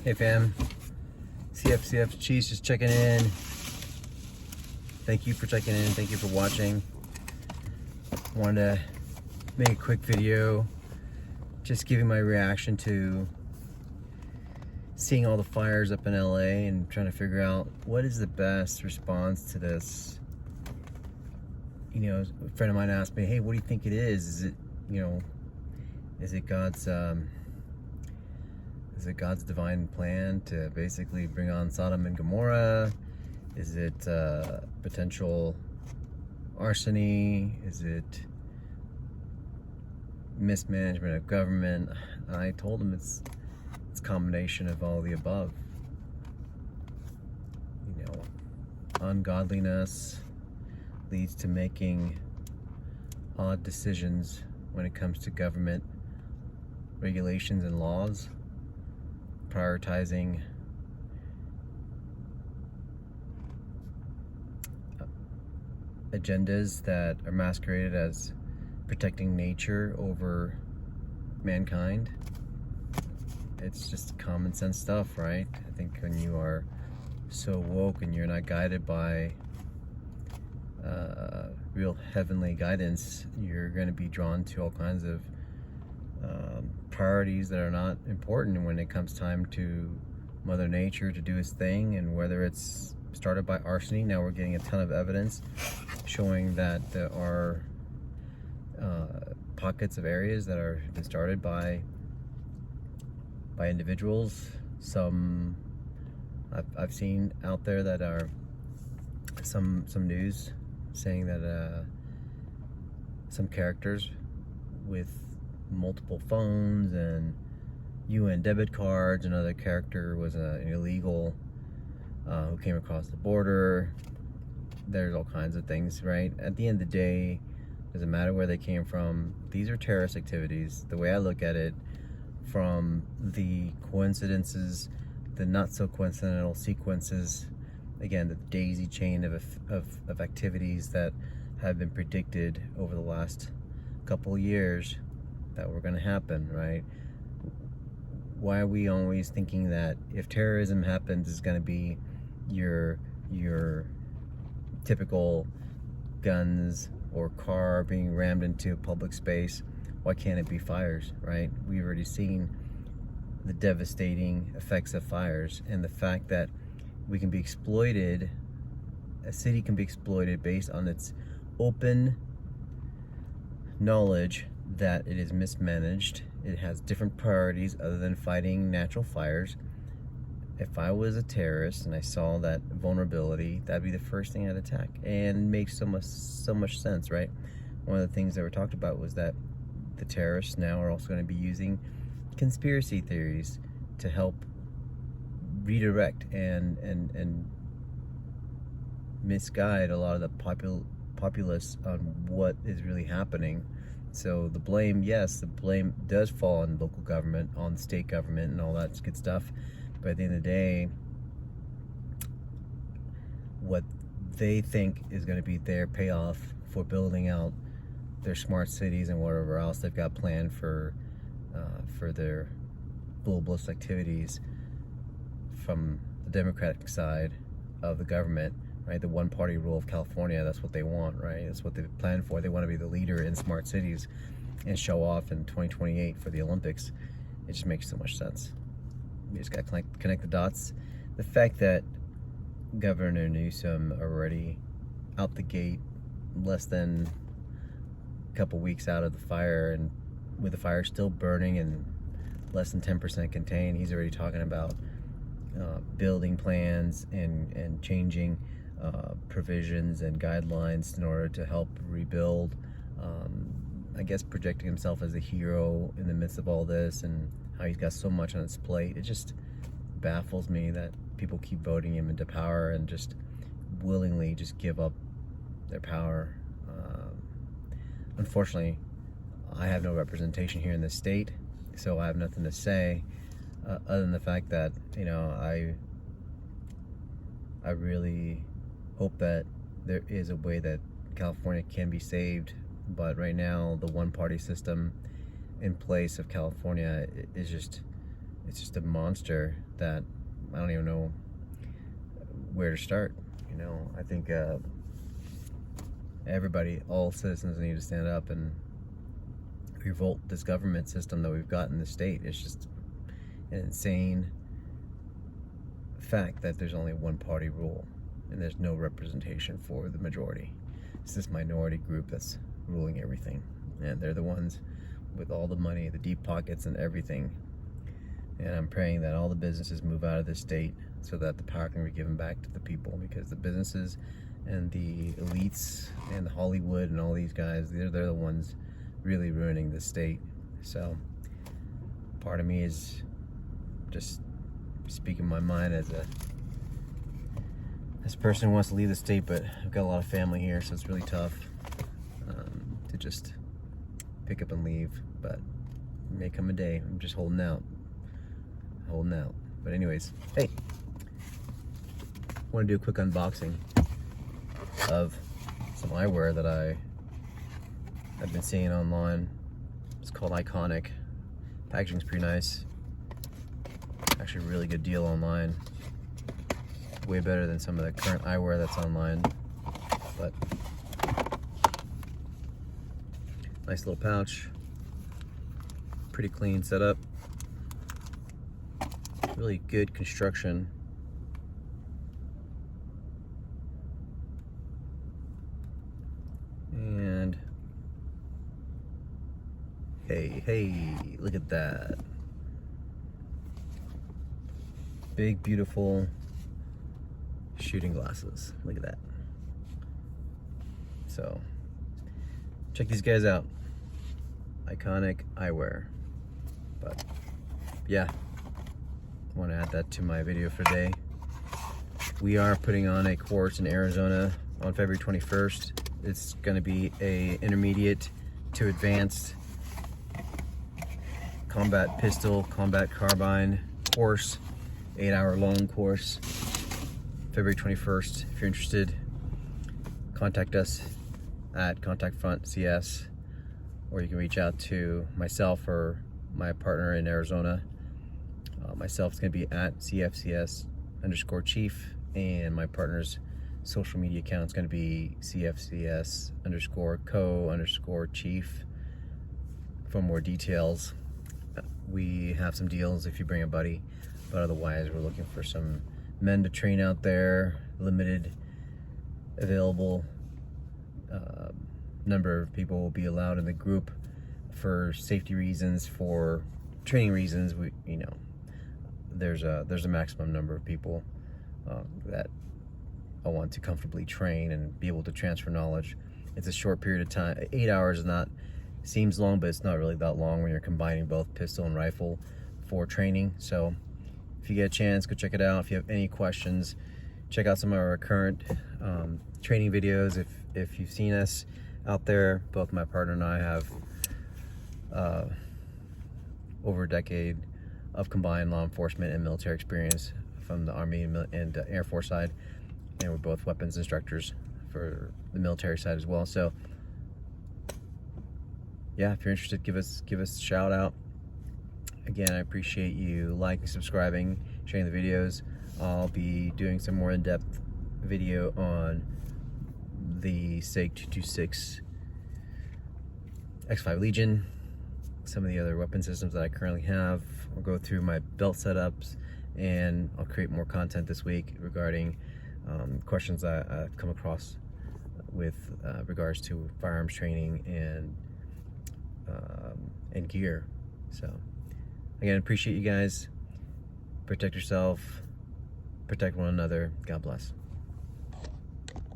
Hey fam, CFCF Cheese just checking in. Thank you for checking in, thank you for watching. Wanted to make a quick video just giving my reaction to seeing all the fires up in LA and trying to figure out what is the best response to this. You know, a friend of mine asked me, hey, what do you think it is? Is it, you know, is it God's divine plan to basically bring on Sodom and Gomorrah? Is it potential arsony? Is it mismanagement of government? I told him it's a combination of all the above. You know, ungodliness leads to making odd decisions when it comes to government regulations and laws, prioritizing agendas that are masqueraded as protecting nature over mankind. It's just common sense stuff, right? I think when you are so woke and you're not guided by real heavenly guidance, you're going to be drawn to all kinds of priorities that are not important when it comes time to Mother Nature to do its thing. And whether it's started by arsony, now we're getting a ton of evidence showing that there are pockets of areas that are been started by individuals. Some I've seen out there that are some news saying that some characters with multiple phones and UN debit cards, another character was an illegal who came across the border. There's all kinds of things, right? At the end of the day, doesn't matter where they came from. These are terrorist activities. The way I look at it, from the coincidences, the not so coincidental sequences, again, the daisy chain of activities that have been predicted over the last couple of years that were going to happen, right? Why are we always thinking that if terrorism happens, it's going to be your typical guns or car being rammed into public space? Why can't it be fires, right? We've already seen the devastating effects of fires, and the fact that we can be exploited, a city can be exploited based on its open knowledge that it is mismanaged. It has different priorities other than fighting natural fires. If I was a terrorist and I saw that vulnerability, that'd be the first thing I'd attack. And it makes so much sense, right? One of the things that were talked about was that the terrorists now are also going to be using conspiracy theories to help redirect and misguide a lot of the populace on what is really happening. So the blame, yes, the blame does fall on local government, on state government, and all that good stuff. But at the end of the day, what they think is going to be their payoff for building out their smart cities and whatever else they've got planned for their globalist activities from the Democratic side of the government, right? The one-party rule of California, that's what they want, right? That's what they've planned for. They want to be the leader in smart cities and show off in 2028 for the Olympics. It just makes so much sense. You just got to connect the dots. The fact that Governor Newsom already out the gate, less than a couple weeks out of the fire, and with the fire still burning and less than 10% contained, he's already talking about building plans and changing provisions and guidelines in order to help rebuild. I guess projecting himself as a hero in the midst of all this, and how he's got so much on his plate. It just baffles me that people keep voting him into power and just willingly just give up their power. Unfortunately, I have no representation here in this state, so I have nothing to say other than the fact that, you know, I really hope that there is a way that California can be saved. But right now, the one-party system in place of California is just it's just a monster that I don't even know where to start. You know, I think everybody, all citizens need to stand up and revolt this government system that we've got in the state. It's just an insane fact that there's only one party rule and there's no representation for the majority. It's this minority group that's ruling everything, and they're the ones with all the money, the deep pockets and everything. And I'm praying that all the businesses move out of this state so that the power can be given back to the people, because the businesses and the elites and the Hollywood and all these guys, they're the ones really ruining the state. So part of me is just speaking my mind as a person who wants to leave the state, but I've got a lot of family here, so it's really tough to just pick up and leave. But it may come a day. I'm just holding out. But anyways, hey, I want to do a quick unboxing of some eyewear that I've been seeing online. It's called Eyekonic. Packaging's pretty nice. Actually, a really good deal online. Way better than some of the current eyewear that's online. But nice little pouch. Pretty clean setup. Really good construction. And hey, look at that. Big, beautiful shooting glasses. Look at that. So, check these guys out. Eyekonic Eyewear. But, yeah. I want to add that to my video for today. We are putting on a course in Arizona on February 21st. It's going to be a intermediate to advanced combat pistol, combat carbine course, 8-hour long course, February 21st. If you're interested, contact us at Contact Front CS, or you can reach out to myself or my partner in Arizona. Myself is going to be at CFCS_chief, and my partner's social media account is going to be CFCS_co_chief. For more details, we have some deals if you bring a buddy, but otherwise we're looking for some men to train out there. Limited available number of people will be allowed in the group for safety reasons, for training reasons. There's a maximum number of people that I want to comfortably train and be able to transfer knowledge. It's a short period of time. 8 hours seems long, but it's not really that long when you're combining both pistol and rifle for training. So if you get a chance, go check it out. If you have any questions, check out some of our current training videos. If you've seen us out there, both my partner and I have over a decade of combined law enforcement and military experience from the Army and Air Force side, and we're both weapons instructors for the military side as well. So yeah, if you're interested, give us a shout out. Again, I appreciate you liking, subscribing, sharing the videos. I'll be doing some more in-depth video on the SIG 226 X5 Legion, some of the other weapon systems that I currently have. I'll go through my belt setups, and I'll create more content this week regarding questions I've come across with regards to firearms training and gear. So again, appreciate you guys. Protect yourself, protect one another. God bless.